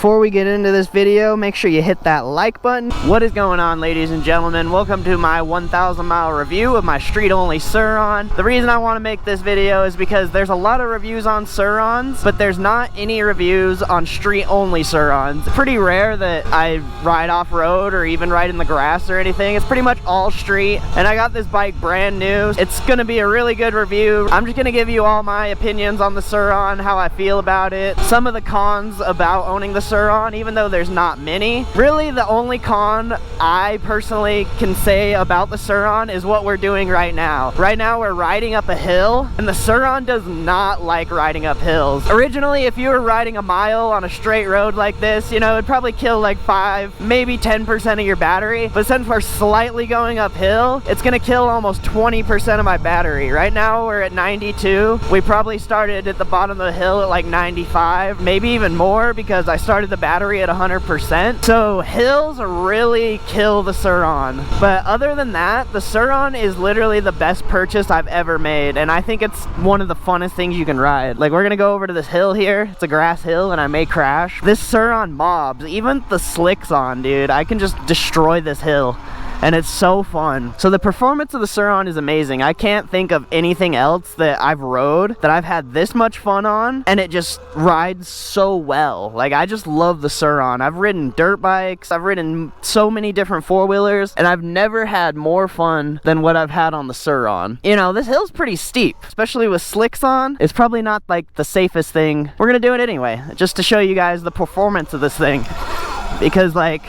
Before we get into this video, make sure you hit that like button. What is going on, ladies and gentlemen? Welcome to my 1,000 mile review of my street only Sur-Ron. The reason I want to make this video is because there's a lot of reviews on Sur-Rons, but there's not any reviews on street only Sur-Rons. It's pretty rare that I ride off-road or even ride in the grass or anything. It's pretty much all street, and I got this bike brand new. It's gonna be a really good review. I'm just gonna give you all my opinions on the Sur-Ron, how I feel about it, some of the cons about owning the Sur-Ron, even though there's not many. Really, the only con I personally can say about the Sur-Ron is what we're doing right now. Right now we're riding up a hill, and the Sur-Ron does not like riding up hills. Originally, if you were riding a mile on a straight road like this, you know, it'd probably kill like 5, maybe 10% of your battery. But since we're slightly going uphill, it's gonna kill almost 20% of my battery. Right now we're at 92. We probably started at the bottom of the hill at like 95, maybe even more, because I started the battery at 100%. So hills really kill the Sur-Ron. But other than that, the Sur-Ron is literally the best purchase I've ever made, and I think it's one of the funnest things you can ride. Like, we're gonna go over to this hill here. It's a grass hill, and I may crash. This Sur-Ron mobs, even the slicks on, dude. I can just destroy this hill, and it's so fun. So the performance of the Sur-Ron is amazing. I can't think of anything else that I've rode that I've had this much fun on, and it just rides so well. Like, I just love the Sur-Ron. I've ridden dirt bikes, I've ridden so many different four-wheelers, and I've never had more fun than what I've had on the Sur-Ron. You know, this hill's pretty steep, especially with slicks on. It's probably not like the safest thing. We're gonna do it anyway, just to show you guys the performance of this thing. Because, like,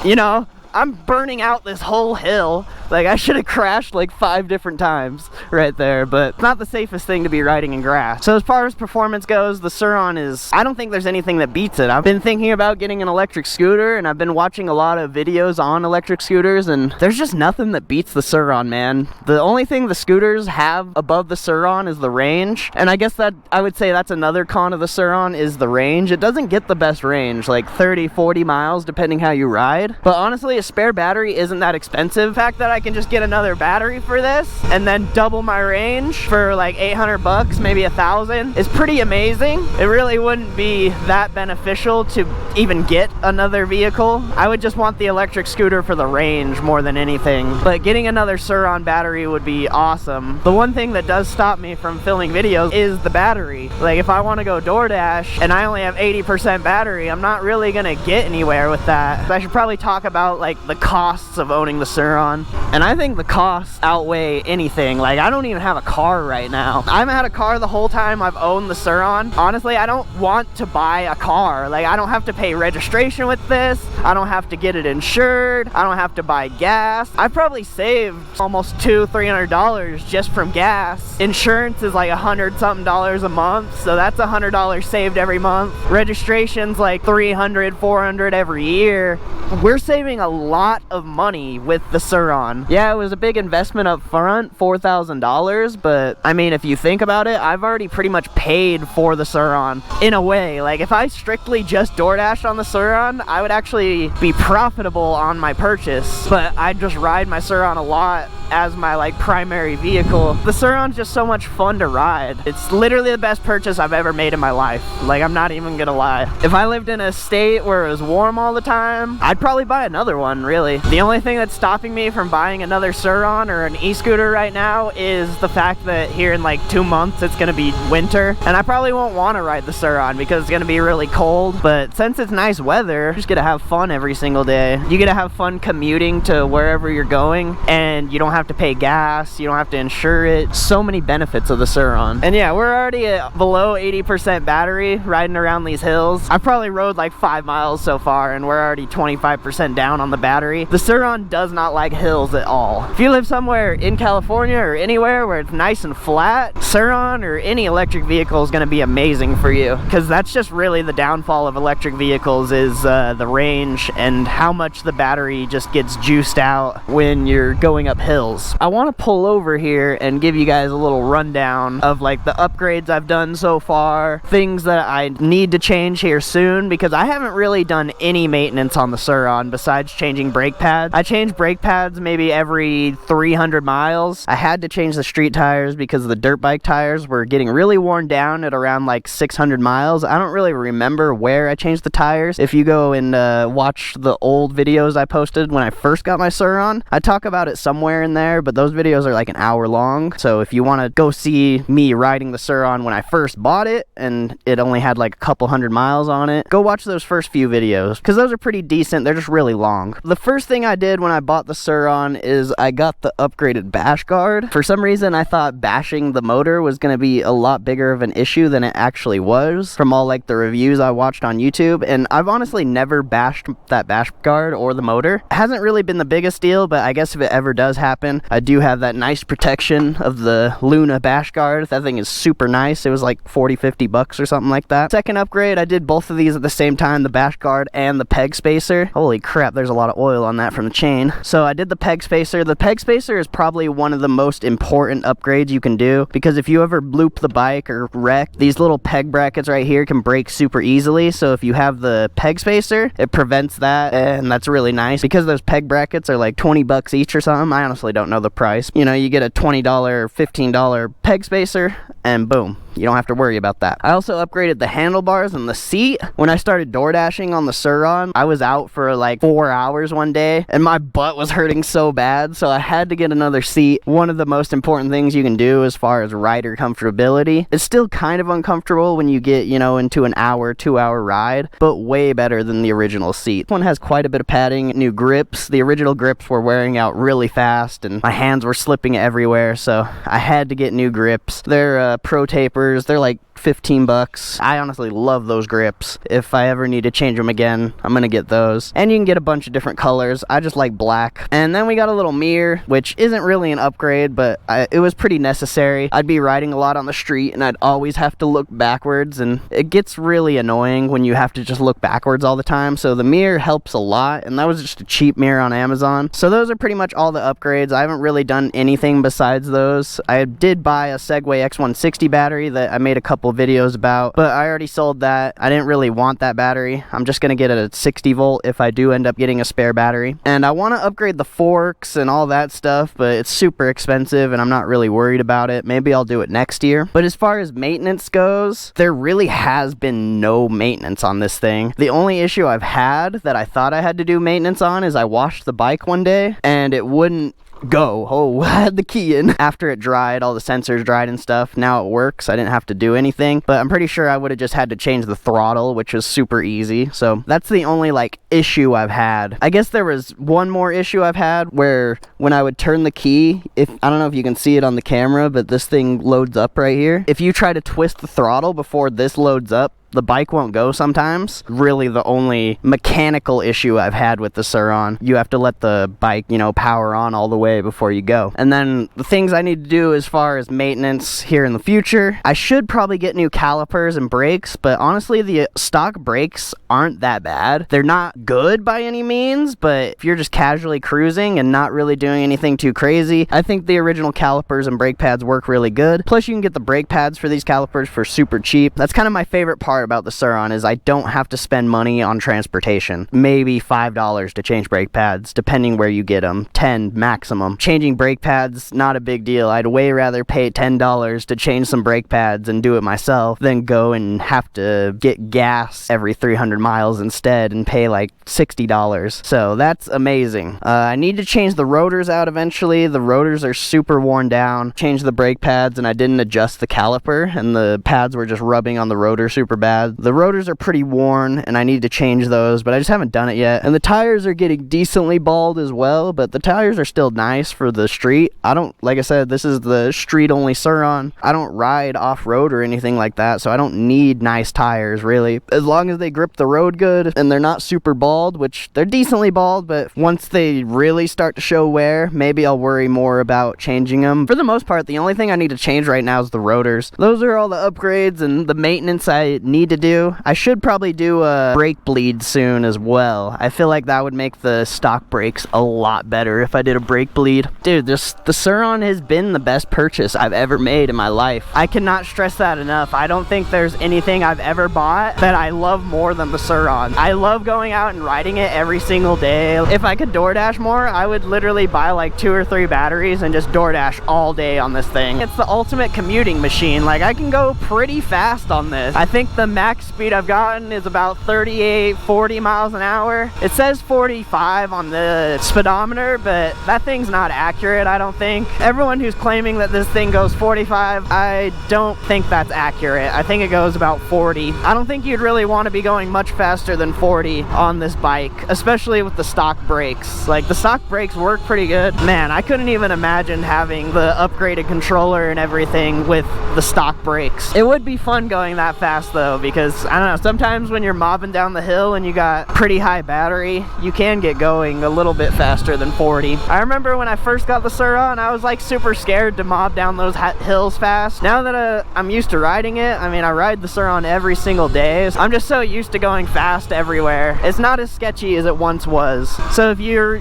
you know, I'm burning out this whole hill. Like, I should have crashed like 5 different times right there, but it's not the safest thing to be riding in grass. So as far as performance goes, the Sur-Ron is, I don't think there's anything that beats it. I've been thinking about getting an electric scooter, and I've been watching a lot of videos on electric scooters, and there's just nothing that beats the Sur-Ron, man. The only thing the scooters have above the Sur-Ron is the range, and I guess that, I would say that's another con of the Sur-Ron, is the range. It doesn't get the best range, like 30, 40 miles depending how you ride, but honestly, a spare battery isn't that expensive. The fact that I can just get another battery for this and then double my range for like 800 bucks, maybe 1,000, is pretty amazing. It really wouldn't be that beneficial to even get another vehicle. I would just want the electric scooter for the range more than anything, but getting another Sur-Ron battery would be awesome. The one thing that does stop me from filming videos is the battery. Like, if I want to go DoorDash and I only have 80% battery, I'm not really gonna get anywhere with that. So I should probably talk about like the costs of owning the Sur-Ron, and I think the costs outweigh anything. Like, I don't even have a car right now. I haven't had a car the whole time I've owned the Sur-Ron. Honestly, I don't want to buy a car. Like, I don't have to pay registration with this. I don't have to get it insured. I don't have to buy gas. I've probably saved almost $200-300 just from gas. Insurance is like $100-something a month, so that's $100 saved every month. Registration's like $300-400 every year. We're saving a lot of money with the Sur-Ron. Yeah, it was a big investment up front, $4,000, but I mean, if you think about it, I've already pretty much paid for the Sur-Ron in a way. Like, if I strictly just DoorDashed on the Sur-Ron, I would actually be profitable on my purchase, but I just ride my Sur-Ron a lot as my like primary vehicle. The Sur-Ron's just so much fun to ride. It's literally the best purchase I've ever made in my life. Like, I'm not even gonna lie. If I lived in a state where it was warm all the time, I'd probably buy another one, really. The only thing that's stopping me from buying another Sur-Ron or an e-scooter right now is the fact that here in like 2 months it's gonna be winter, and I probably won't want to ride the Sur-Ron because it's gonna be really cold. But since it's nice weather, you're just gonna have fun every single day. You get to have fun commuting to wherever you're going, and you don't have to pay gas, you don't have to insure it. So many benefits of the Sur-Ron. And yeah, we're already at below 80% battery riding around these hills. I've probably rode like 5 miles so far, and we're already 25% down on the battery. The Sur-Ron does not like hills at all. If you live somewhere in California or anywhere where it's nice and flat, Sur-Ron or any electric vehicle is going to be amazing for you, because that's just really the downfall of electric vehicles, is the range and how much the battery just gets juiced out when you're going up hills. I want to pull over here and give you guys a little rundown of like the upgrades I've done so far, things that I need to change here soon, because I haven't really done any maintenance on the Sur-Ron besides changing brake pads. I change brake pads maybe maybe every 300 miles. I had to change the street tires because the dirt bike tires were getting really worn down at around like 600 miles. I don't really remember where I changed the tires. If you go and watch the old videos I posted when I first got my Sur-Ron, I talk about it somewhere in there, but those videos are like an hour long. So if you want to go see me riding the Sur-Ron when I first bought it and it only had like a couple hundred miles on it, go watch those first few videos because those are pretty decent. They're just really long. The first thing I did when I bought the Sur-Ron is I got the upgraded bash guard. For some reason, I thought bashing the motor was going to be a lot bigger of an issue than it actually was from all like the reviews I watched on YouTube, and I've honestly never bashed that bash guard or the motor. It hasn't really been the biggest deal, but I guess if it ever does happen, I do have that nice protection of the Luna bash guard. That thing is super nice. It was like 40-50 bucks or something like that. Second upgrade, I did both of these at the same time, the bash guard and the peg spacer. Holy crap, there's a lot of oil on that from the chain. So I did the peg spacer. The peg spacer is probably one of the most important upgrades you can do, because if you ever loop the bike or wreck, these little peg brackets right here can break super easily. So if you have the peg spacer, it prevents that, and that's really nice because those peg brackets are like 20 bucks each or something. I honestly don't know the price. You know, you get a $20, $15 peg spacer and boom, you don't have to worry about that. I also upgraded the handlebars and the seat. When I started door dashing on the Sur-Ron, I was out for like 4 hours one day and my butt was hurting so bad, so I had to get another seat. One of the most important things you can do as far as rider comfortability. It's still kind of uncomfortable when you get, you know, into an hour, 2-hour ride, but way better than the original seat. This one has quite a bit of padding, new grips. The original grips were wearing out really fast and my hands were slipping everywhere, so I had to get new grips. They're Pro Tapers. They're like 15 bucks. I honestly love those grips. If I ever need to change them again, I'm gonna get those. And you can get a bunch of different colors. I just like black. And then we got a little mirror, which isn't really an upgrade, but it was pretty necessary. I'd be riding a lot on the street and I'd always have to look backwards, and it gets really annoying when you have to just look backwards all the time. So the mirror helps a lot, and that was just a cheap mirror on Amazon. So those are pretty much all the upgrades. I haven't really done anything besides those. I did buy a Segway X160 battery that I made a couple videos about, but I already sold that. I didn't really want that battery. I'm just gonna get a 60 volt if I do end up getting a spare battery. And I want to upgrade the forks and all that stuff, but it's super expensive and I'm not really worried about it. Maybe I'll do it next year. But as far as maintenance goes, there really has been no maintenance on this thing. The only issue I've had that I thought I had to do maintenance on is I washed the bike one day and it wouldn't go. Oh, I had the key in. After it dried, all the sensors dried and stuff, now it works. I didn't have to do anything, but I'm pretty sure I would have just had to change the throttle, which was super easy. So that's the only like issue I've had. I guess there was one more issue I've had where when I would turn the key, I don't know if you can see it on the camera, but this thing loads up right here. If you try to twist the throttle before this loads up, the bike won't go sometimes. Really the only mechanical issue I've had with the Sur-Ron. You have to let the bike, you know, power on all the way before you go. And then the things I need to do as far as maintenance here in the future, I should probably get new calipers and brakes, but honestly the stock brakes aren't that bad. They're not good by any means, but if you're just casually cruising and not really doing anything too crazy, I think the original calipers and brake pads work really good. Plus you can get the brake pads for these calipers for super cheap. That's kind of my favorite part about the Sur-Ron, is I don't have to spend money on transportation. Maybe $5 to change brake pads, depending where you get them. 10 maximum. Changing brake pads, not a big deal. I'd way rather pay $10 to change some brake pads and do it myself than go and have to get gas every 300 miles instead and pay like $60. So that's amazing. I need to change the rotors out eventually. The rotors are super worn down. Changed the brake pads and I didn't adjust the caliper and the pads were just rubbing on the rotor super bad. The rotors are pretty worn and I need to change those, but I just haven't done it yet. And the tires are getting decently bald as well, but the tires are still nice for the street. Like I said, this is the street only Sur-Ron. I don't ride off-road or anything like that, so I don't need nice tires really. As long as they grip the road good and they're not super bald, which they're decently bald, but once they really start to show wear, maybe I'll worry more about changing them. For the most part, the only thing I need to change right now is the rotors. Those are all the upgrades and the maintenance I need need to do. I should probably do a brake bleed soon as well. I feel like that would make the stock brakes a lot better if I did a brake bleed. Dude, the Sur-Ron has been the best purchase I've ever made in my life. I cannot stress that enough. I don't think there's anything I've ever bought that I love more than the Sur-Ron. I love going out and riding it every single day. If I could DoorDash more, I would literally buy like 2 or 3 batteries and just DoorDash all day on this thing. It's the ultimate commuting machine. Like, I can go pretty fast on this. I think the max speed I've gotten is about 38, 40 miles an hour. It says 45 on the speedometer, but that thing's not accurate, I don't think. Everyone who's claiming that this thing goes 45, I don't think that's accurate. I think it goes about 40. I don't think you'd really want to be going much faster than 40 on this bike, especially with the stock brakes. Like, the stock brakes work pretty good. Man, I couldn't even imagine having the upgraded controller and everything with the stock brakes. It would be fun going that fast though, because I don't know, sometimes when you're mobbing down the hill and you got pretty high battery, you can get going a little bit faster than 40. I remember when I first got the Sur-Ron, I was like super scared to mob down those hills fast. Now that I'm used to riding it, I mean, I ride the Sur-Ron every single day. So I'm just so used to going fast everywhere. It's not as sketchy as it once was. So if you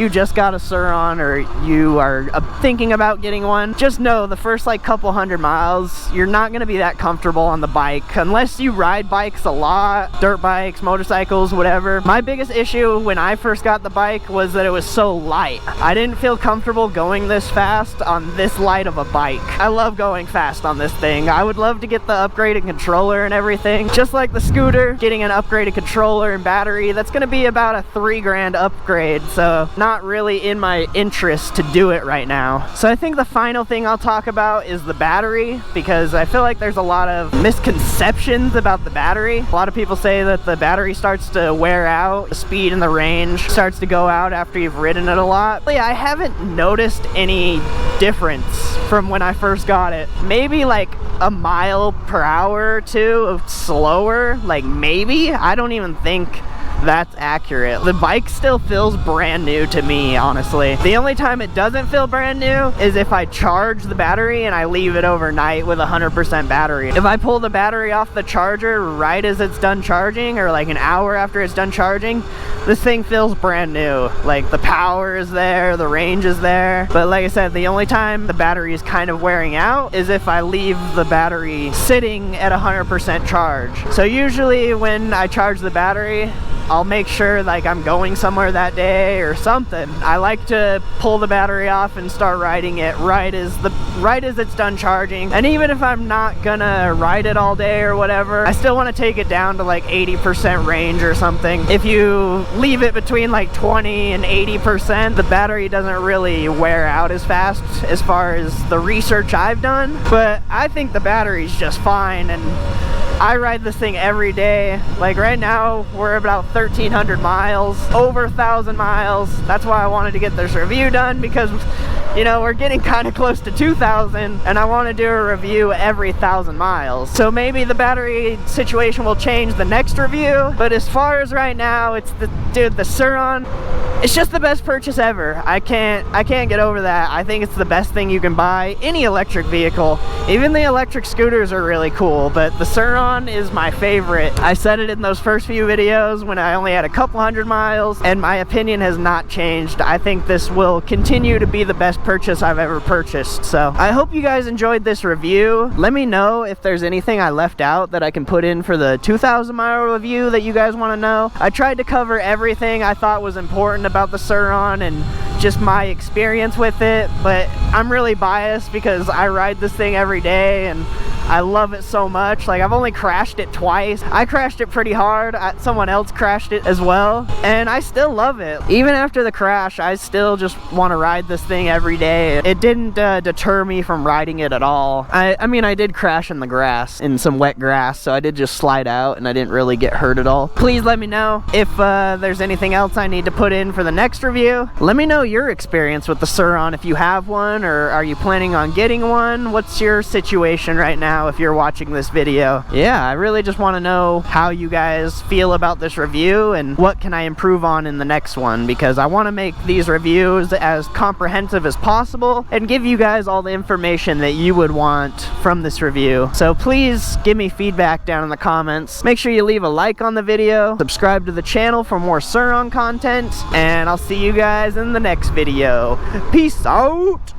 just got a Sur-Ron, or you are thinking about getting one, just know the first like couple 100 miles, you're not gonna be that comfortable on the bike unless you ride bikes a lot, dirt bikes, motorcycles, whatever. My biggest issue when I first got the bike was that it was so light. I didn't feel comfortable going this fast on this light of a bike. I love going fast on this thing. I would love to get the upgraded controller and everything. Just like the scooter, getting an upgraded controller and battery, that's gonna be about a $3 grand upgrade, so not really in my interest to do it right now. So I think the final thing I'll talk about is the battery, because I feel like there's a lot of misconceptions about the battery. A lot of people say that the battery starts to wear out, the speed and the range starts to go out after you've ridden it a lot. But yeah, I haven't noticed any difference from when I first got it. Maybe like a mile per hour or 2 slower, like maybe. I don't even think that's accurate. The bike still feels brand new to me, honestly. The only time it doesn't feel brand new is if I charge the battery and I leave it overnight with 100% battery. If I pull the battery off the charger right as it's done charging, or like an hour after it's done charging, this thing feels brand new. Like, the power is there, the range is there. But like I said, the only time the battery is kind of wearing out is if I leave the battery sitting at 100% charge. So usually when I charge the battery, I'll make sure like I'm going somewhere that day or something. I like to pull the battery off and start riding it right as it's done charging. And even if I'm not gonna ride it all day or whatever, I still want to take it down to like 80% range or something. If you leave it between like 20 and 80%, the battery doesn't really wear out as fast, as far as the research I've done. But I think the battery's just fine, and I ride this thing every day. Like right now, we're about 1,300 miles, over 1,000 miles. That's why I wanted to get this review done, because, you know, we're getting kind of close to 2,000, and I want to do a review every 1,000 miles. So maybe the battery situation will change the next review, but as far as right now, it's the Sur-Ron, it's just the best purchase ever. I can't get over that. I think it's the best thing you can buy. Any electric vehicle, even the electric scooters are really cool, but the Sur-Ron is my favorite. I said it in those first few videos when I only had a couple 100 miles, and my opinion has not changed. I think this will continue to be the best purchase I've ever purchased. So I hope you guys enjoyed this review. Let me know if there's anything I left out that I can put in for the 2,000 mile review that you guys want to know. I tried to cover everything I thought was important about the Sur-Ron and just my experience with it, but I'm really biased because I ride this thing every day and I love it so much. Like, I've only crashed it twice. I crashed it pretty hard. Someone else crashed it as well, and I still love it. Even after the crash, I still just want to ride this thing every day. It didn't deter me from riding it at all. I mean, I did crash in the grass, in some wet grass, so I did just slide out and I didn't really get hurt at all. Please let me know if there's anything else I need to put in for the next review. Let me know your experience with the Sur-Ron, if you have one, or are you planning on getting one? What's your situation right now? now if you're watching this video. Yeah, I really just want to know how you guys feel about this review and what can I improve on in the next one, because I want to make these reviews as comprehensive as possible and give you guys all the information that you would want from this review. So please give me feedback down in the comments. Make sure you leave a like on the video, subscribe to the channel for more Sur-Ron content, and I'll see you guys in the next video. Peace out!